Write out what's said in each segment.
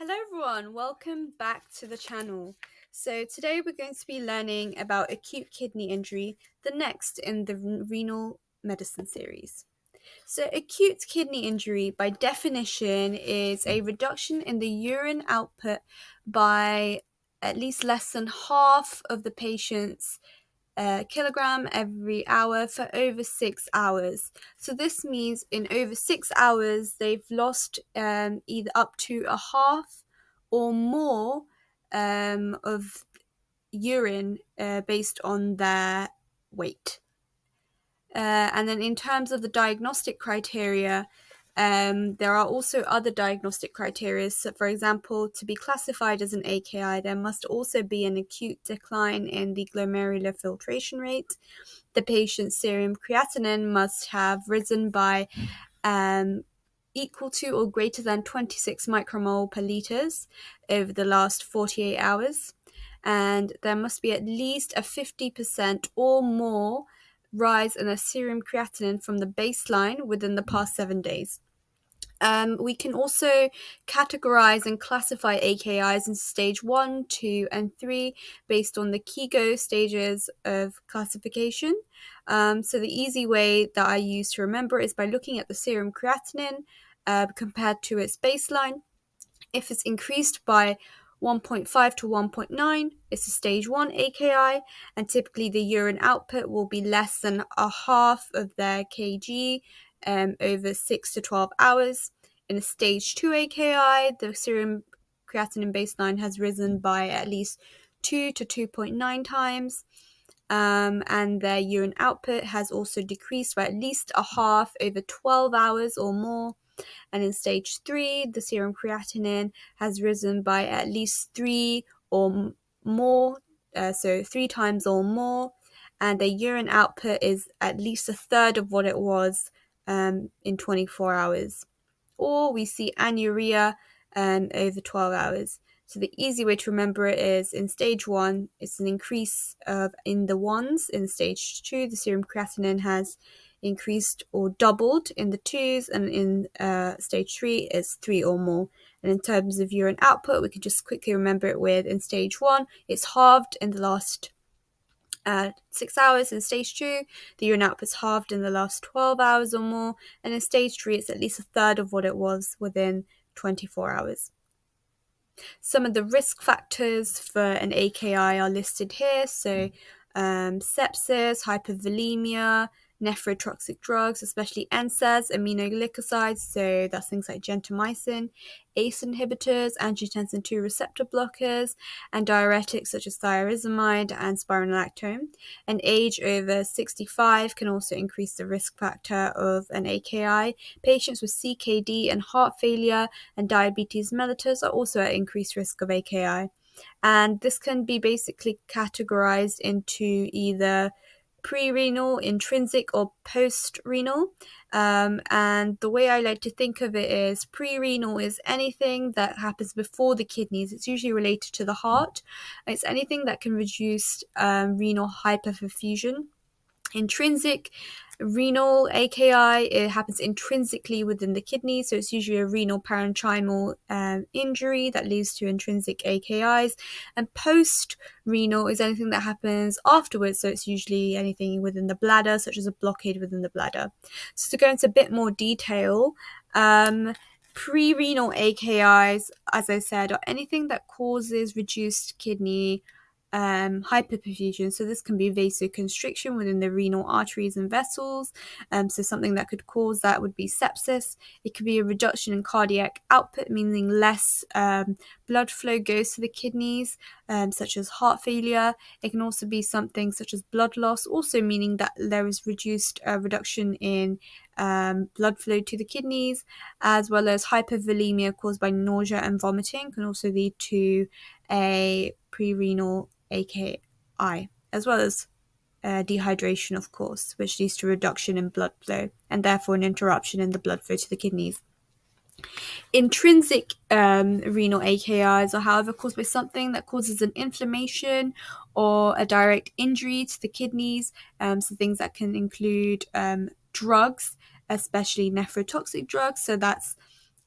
Hello everyone, welcome back to the channel. So today we're going to be learning about acute kidney injury, the next in the renal medicine series. So acute kidney injury by definition is a reduction in the urine output by at least less than half of the patient's kilogram every hour for over 6 hours. So this means in over 6 hours they've lost either up to a half or more of urine based on their weight. And then in terms of the diagnostic criteria, there are also other diagnostic criteria. So for example, to be classified as an AKI, there must also be an acute decline in the glomerular filtration rate. The patient's serum creatinine must have risen by equal to or greater than 26 micromole per liters over the last 48 hours. And there must be at least a 50% or more rise in the serum creatinine from the baseline within the past 7 days. We can also categorize and classify AKIs into stage 1, 2, and 3 based on the KIGO stages of classification. So the easy way that I use to remember is by looking at the serum creatinine compared to its baseline. If it's increased by 1.5 to 1.9, it's a stage 1 AKI, and typically the urine output will be less than a half of their kg over 6 to 12 hours. In a stage 2 AKI, the serum creatinine baseline has risen by at least 2 to 2.9 times. And their urine output has also decreased by at least a half over 12 hours or more. And in stage 3, the serum creatinine has risen by at least 3 or more, so 3 times or more, and the urine output is at least a third of what it was in 24 hours. Or we see anuria over 12 hours. So the easy way to remember it is in stage 1, it's an increase in the ones. In stage 2, the serum creatinine has increased or doubled in the 2s, and in stage 3, it's 3 or more. And in terms of urine output, we can just quickly remember it with in stage 1, it's halved in the last 6 hours. In stage 2, the urine output is halved in the last 12 hours or more, and in stage 3, it's at least a third of what it was within 24 hours. Some of the risk factors for an AKI are listed here. So sepsis, hypervolemia, nephrotoxic drugs, especially NSAIDs, aminoglycosides, so that's things like gentamicin, ACE inhibitors, angiotensin II receptor blockers, and diuretics such as thiazolamide and spironolactone. And age over 65 can also increase the risk factor of an AKI. Patients with CKD and heart failure and diabetes mellitus are also at increased risk of AKI. And this can be basically categorized into either pre-renal, intrinsic, or post-renal. And the way I like to think of it is pre-renal is anything that happens before the kidneys. It's usually related to the heart. It's anything that can reduce renal hyperperfusion. Intrinsic renal AKI, it happens intrinsically within the kidney, so it's usually a renal parenchymal injury that leads to intrinsic AKIs. And post-renal is anything that happens afterwards, so it's usually anything within the bladder, such as a blockade within the bladder. So to go into a bit more detail, pre-renal AKIs, as I said, are anything that causes reduced kidney hyperperfusion. So this can be vasoconstriction within the renal arteries and vessels. So something that could cause that would be sepsis. It could be a reduction in cardiac output, meaning less blood flow goes to the kidneys, such as heart failure. It can also be something such as blood loss, also meaning that there is reduction in blood flow to the kidneys, as well as hypervolemia caused by nausea and vomiting can also lead to a pre-renal AKI, as well as dehydration, of course, which leads to reduction in blood flow and therefore an interruption in the blood flow to the kidneys. Intrinsic renal AKIs are, however, caused by something that causes an inflammation or a direct injury to the kidneys. So things that can include drugs, especially nephrotoxic drugs. So that's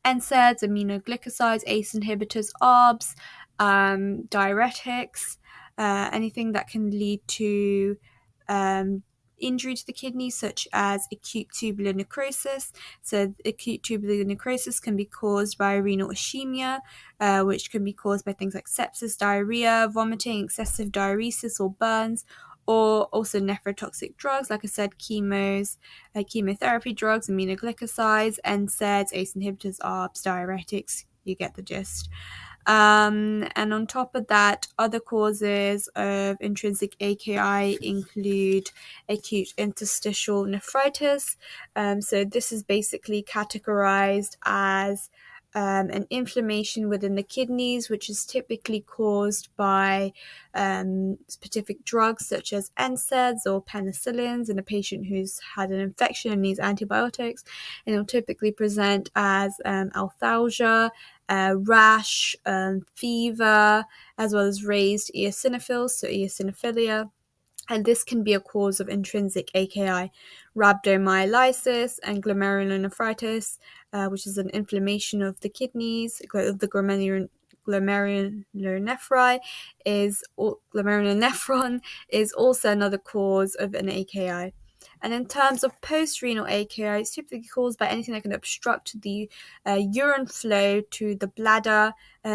NSAIDs, aminoglycosides, ACE inhibitors, ARBs, diuretics, anything that can lead to injury to the kidneys, such as acute tubular necrosis. So acute tubular necrosis can be caused by renal ischemia, which can be caused by things like sepsis, diarrhea, vomiting, excessive diuresis or burns, or also nephrotoxic drugs, like I said, chemotherapy drugs, aminoglycosides, NSAIDs, ACE inhibitors, ARBs, diuretics. You get the gist. And on top of that, other causes of intrinsic AKI include acute interstitial nephritis. So this is basically categorized as an inflammation within the kidneys, which is typically caused by specific drugs such as NSAIDs or penicillins in a patient who's had an infection and needs antibiotics. And it'll typically present as alphalgia, rash, fever, as well as raised eosinophils, so eosinophilia. And this can be a cause of intrinsic AKI, rhabdomyolysis, and glomerulonephritis, which is an inflammation of the kidneys. The glomerulonephron is also another cause of an AKI. And in terms of post-renal AKI, it's typically caused by anything that can obstruct the urine flow to the bladder.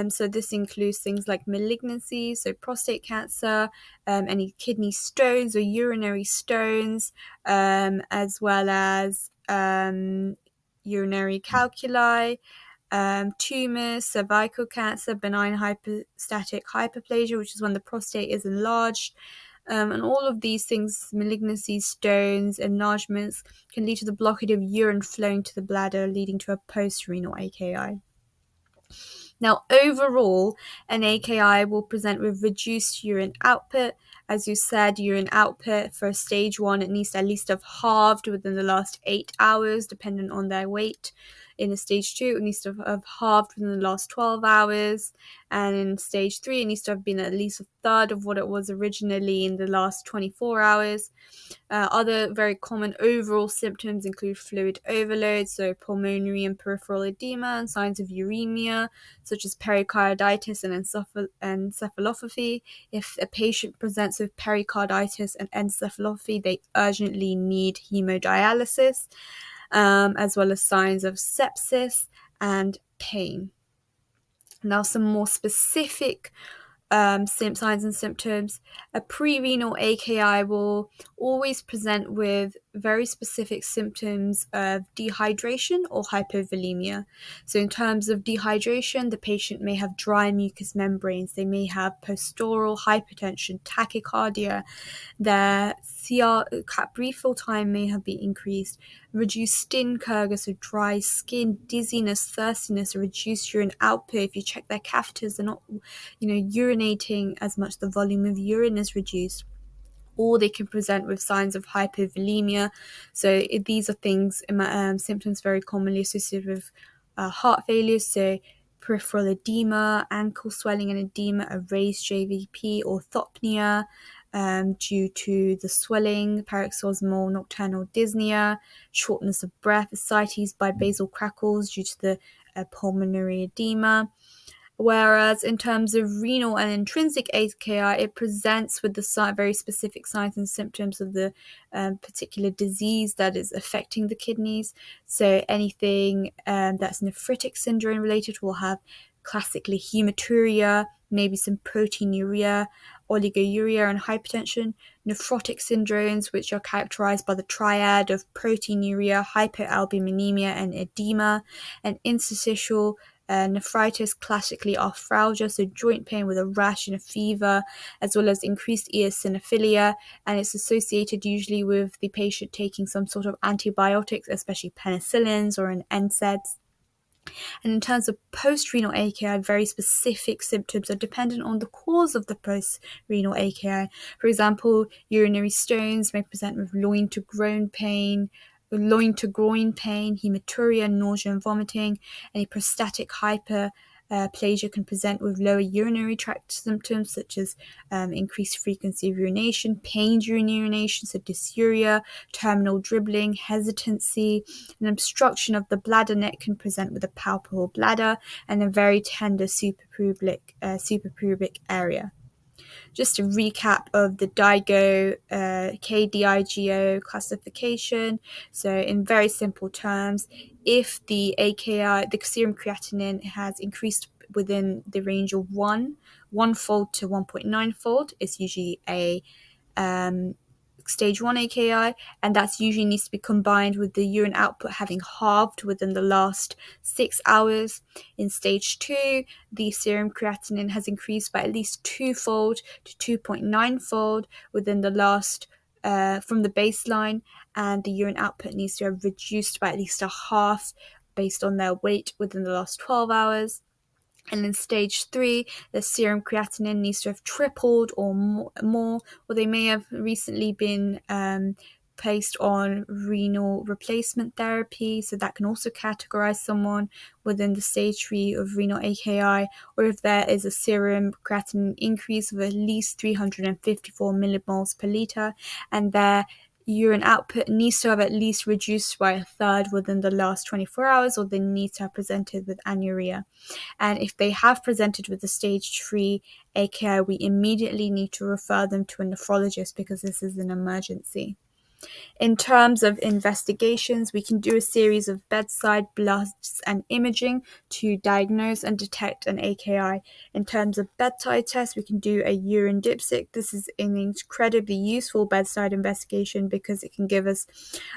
So this includes things like malignancy, so prostate cancer, any kidney stones or urinary stones, as well as urinary calculi, tumors, cervical cancer, benign hypostatic hyperplasia, which is when the prostate is enlarged. And all of these things, malignancies, stones, enlargements, can lead to the blockage of urine flowing to the bladder, leading to a post-renal AKI. Now, overall, an AKI will present with reduced urine output. As you said, urine output for stage 1, it needs to at least have halved within the last 8 hours, depending on their weight. In a stage 2, it needs to have halved within the last 12 hours. And in stage 3, it needs to have been at least a third of what it was originally in the last 24 hours. Other very common overall symptoms include fluid overload, so pulmonary and peripheral edema, and signs of uremia, such as pericarditis and encephalopathy. If a patient presents with pericarditis and encephalopathy, they urgently need hemodialysis, as well as signs of sepsis and pain. Now, some more specific signs and symptoms. A pre-renal AKI will always present with very specific symptoms of dehydration or hypovolemia. So in terms of dehydration, the patient may have dry mucous membranes, they may have postural hypertension, tachycardia, their refill time may have been increased, reduced Stillkircher, so dry skin, dizziness, thirstiness, reduced urine output. If you check their catheters, they're not urinating as much, the volume of urine is reduced. Or they can present with signs of hypovolemia. So these are things, symptoms very commonly associated with heart failure, so peripheral edema, ankle swelling and edema, a raised JVP, orthopnea due to the swelling, paroxysmal nocturnal dyspnea, shortness of breath, ascites by basal crackles due to the pulmonary edema. Whereas in terms of renal and intrinsic AKI, it presents with the very specific signs and symptoms of the particular disease that is affecting the kidneys. So anything that's nephritic syndrome related will have classically hematuria, maybe some proteinuria, oliguria, and hypertension. Nephrotic syndromes, which are characterized by the triad of proteinuria, hypoalbuminemia, and edema. And interstitial nephritis, classically arthralgia, so joint pain with a rash and a fever, as well as increased eosinophilia, and it's associated usually with the patient taking some sort of antibiotics, especially penicillins or an NSAIDs. And in terms of post-renal AKI, very specific symptoms are dependent on the cause of the post-renal AKI. For example, urinary stones may present with loin to groin pain, hematuria, nausea and vomiting. Any prostatic plagia can present with lower urinary tract symptoms such as increased frequency of urination, pain during urination, so dysuria, terminal dribbling, hesitancy. An obstruction of the bladder neck can present with a palpable bladder and a very tender suprapubic area. Just a recap of the DIGO, KDIGO classification. So in very simple terms, if the AKI, the serum creatinine has increased within the range of one-fold to 1.9-fold, it's usually a stage 1 AKI, and that's usually needs to be combined with the urine output having halved within the last 6 hours. In stage 2, the serum creatinine has increased by at least twofold to 2.9-fold within the last from the baseline, and the urine output needs to have reduced by at least a half based on their weight within the last 12 hours. And in stage 3, the serum creatinine needs to have tripled or more, or they may have recently been placed on renal replacement therapy, so that can also categorize someone within the stage 3 of renal AKI, or if there is a serum creatinine increase of at least 354 millimoles per liter, and their urine output needs to have at least reduced by a third within the last 24 hours, or they need to have presented with anuria. And if they have presented with a stage 3 AKI, we immediately need to refer them to a nephrologist because this is an emergency. In terms of investigations, we can do a series of bedside bloods and imaging to diagnose and detect an AKI. In terms of bedside tests, we can do a urine dipstick. This is an incredibly useful bedside investigation because it can give us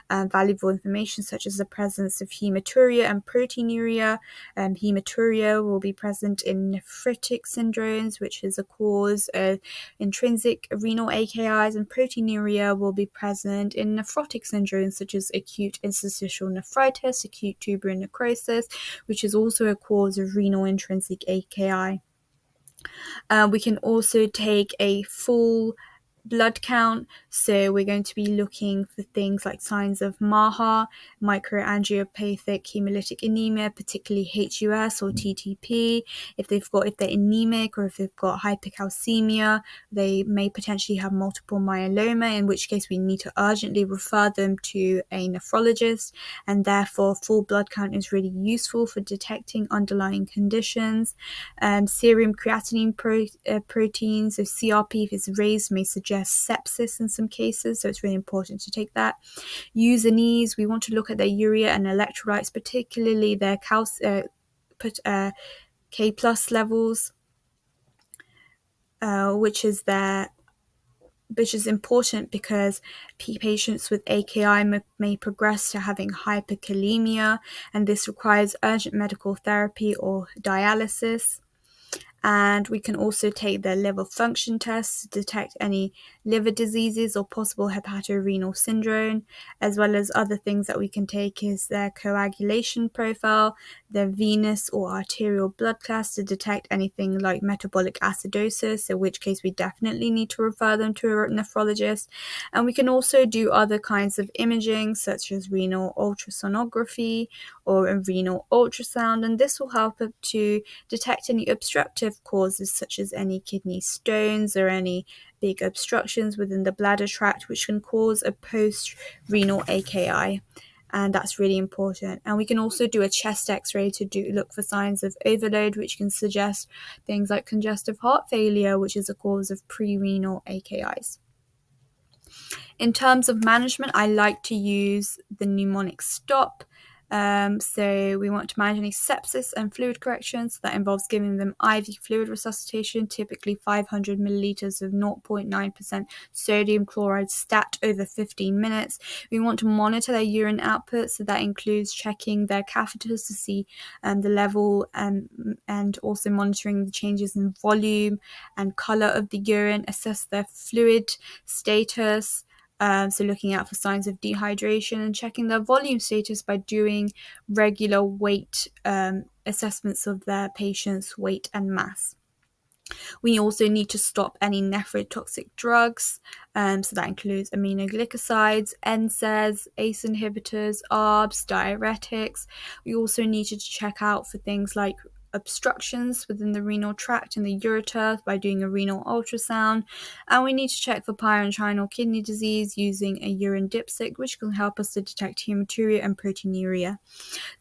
valuable information such as the presence of hematuria and proteinuria. Hematuria will be present in nephritic syndromes, which is a cause of intrinsic renal AKIs, and proteinuria will be present in nephrotic syndromes such as acute interstitial nephritis, acute tuberous necrosis, which is also a cause of renal intrinsic AKI. We can also take a full blood count, so we're going to be looking for things like signs of MAHA, microangiopathic hemolytic anemia, particularly HUS or TTP. If they're anemic or if they've got hypercalcemia, they may potentially have multiple myeloma, in which case we need to urgently refer them to a nephrologist, and therefore full blood count is really useful for detecting underlying conditions. Serum creatinine proteins, so CRP, if it's raised, may suggest sepsis in some cases, so it's really important to take that. Users, we want to look at their urea and electrolytes, particularly their K plus levels, which is important because patients with AKI may progress to having hyperkalemia, and this requires urgent medical therapy or dialysis. And we can also take their liver function tests to detect any liver diseases or possible hepatorenal syndrome, as well as other things that we can take is their coagulation profile, their venous or arterial blood class to detect anything like metabolic acidosis, in which case we definitely need to refer them to a nephrologist. And we can also do other kinds of imaging such as renal ultrasonography or a renal ultrasound, and this will help to detect any obstructive causes such as any kidney stones or any big obstructions within the bladder tract, which can cause a post-renal AKI, and that's really important. And we can also do a chest x-ray to look for signs of overload, which can suggest things like congestive heart failure, which is a cause of pre-renal AKIs. In terms of management, I like to use the mnemonic STOP. So we want to manage any sepsis and fluid correction. So that involves giving them IV fluid resuscitation, typically 500 milliliters of 0.9% sodium chloride stat over 15 minutes. We want to monitor their urine output, so that includes checking their catheters to see the level, and also monitoring the changes in volume and color of the urine, assess their fluid status. So looking out for signs of dehydration and checking their volume status by doing regular weight assessments of their patient's weight and mass. We also need to stop any nephrotoxic drugs, so that includes aminoglycosides, NSAIDs, ACE inhibitors, ARBs, diuretics. We also need to check out for things like obstructions within the renal tract and the ureter by doing a renal ultrasound. And we need to check for parenchymal kidney disease using a urine dipstick, which can help us to detect hematuria and proteinuria.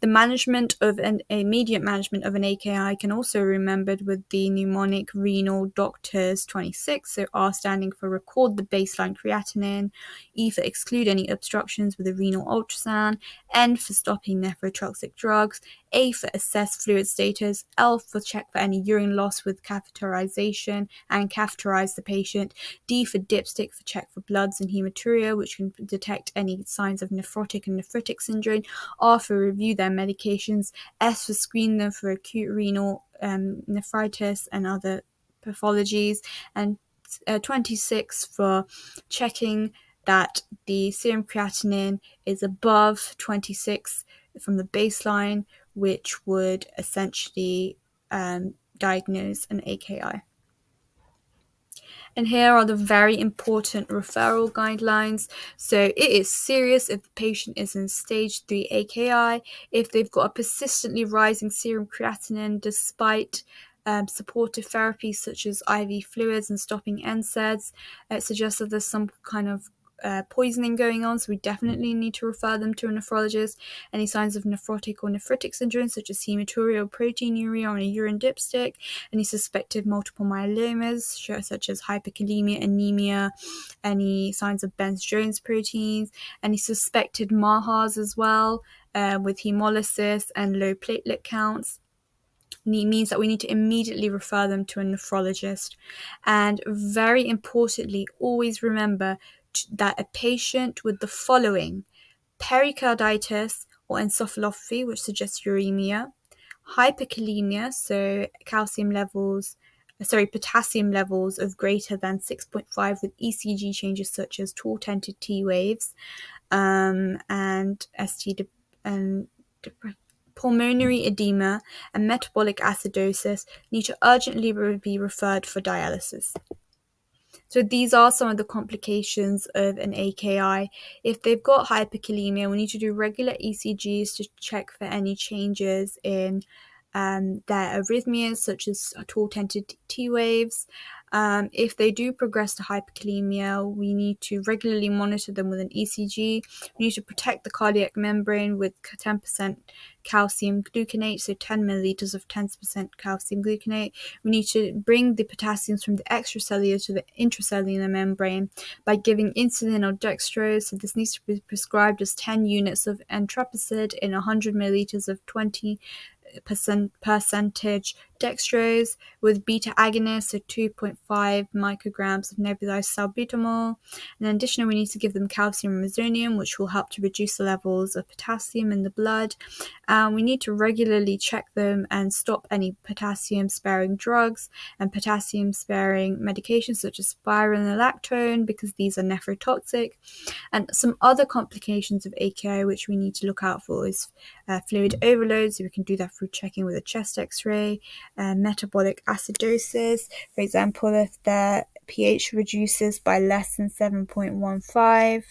The management of immediate management of an AKI can also be remembered with the mnemonic renal doctors 26. So R standing for record the baseline creatinine, E for exclude any obstructions with a renal ultrasound, N for stopping nephrotoxic drugs, A for assess fluid status, L for check for any urine loss with catheterization and catheterize the patient, D for dipstick for check for bloods and hematuria, which can detect any signs of nephrotic and nephritic syndrome, R for review their medications, S for screen them for acute renal nephritis and other pathologies, and 26 for checking that the serum creatinine is above 26 from the baseline, which would essentially diagnose an AKI. And here are the very important referral guidelines. So it is serious if the patient is in stage 3 AKI, if they've got a persistently rising serum creatinine despite supportive therapies such as IV fluids and stopping NSAIDs. It suggests that there's some kind of poisoning going on, so we definitely need to refer them to a nephrologist. Any signs of nephrotic or nephritic syndrome such as hematuria or proteinuria on a urine dipstick, any suspected multiple myelomas such as hyperkalemia, anemia, any signs of Benz-Jones proteins, any suspected MAHAs as well, with hemolysis and low platelet counts. Means that we need to immediately refer them to a nephrologist. And very importantly, always remember that a patient with the following: pericarditis or encephalopathy, which suggests uremia, hyperkalemia, so potassium levels of greater than 6.5 with ECG changes such as tall tented T waves, and pulmonary edema and metabolic acidosis need to urgently be referred for dialysis. So these are some of the complications of an AKI. If they've got hyperkalemia, we need to do regular ECGs to check for any changes in their arrhythmias, such as tall tented T waves. If they do progress to hyperkalemia, we need to regularly monitor them with an ECG. We need to protect the cardiac membrane with 10% calcium gluconate, so 10 milliliters of 10% calcium gluconate. We need to bring the potassiums from the extracellular to the intracellular membrane by giving insulin or dextrose. So this needs to be prescribed as 10 units of entrepicid in 100 milliliters of 20% dextrose, with beta agonists, so 2.5 micrograms of nebulized salbutamol. And in addition, we need to give them calcium resonium, which will help to reduce the levels of potassium in the blood. We need to regularly check them and stop any potassium-sparing drugs and potassium-sparing medications such as spironolactone, because these are nephrotoxic. And some other complications of AKI which we need to look out for is fluid overload, so we can do that through checking with a chest x-ray, metabolic acidosis, for example, if the pH reduces by less than 7.15,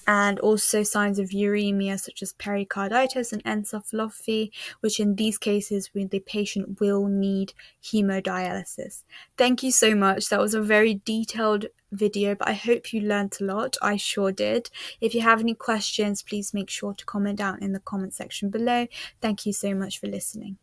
and also signs of uremia such as pericarditis and encephalopathy, which in these cases the patient will need hemodialysis. Thank you so much. That was a very detailed video, but I hope you learned a lot. I sure did. If you have any questions, please make sure to comment down in the comment section below. Thank you so much for listening.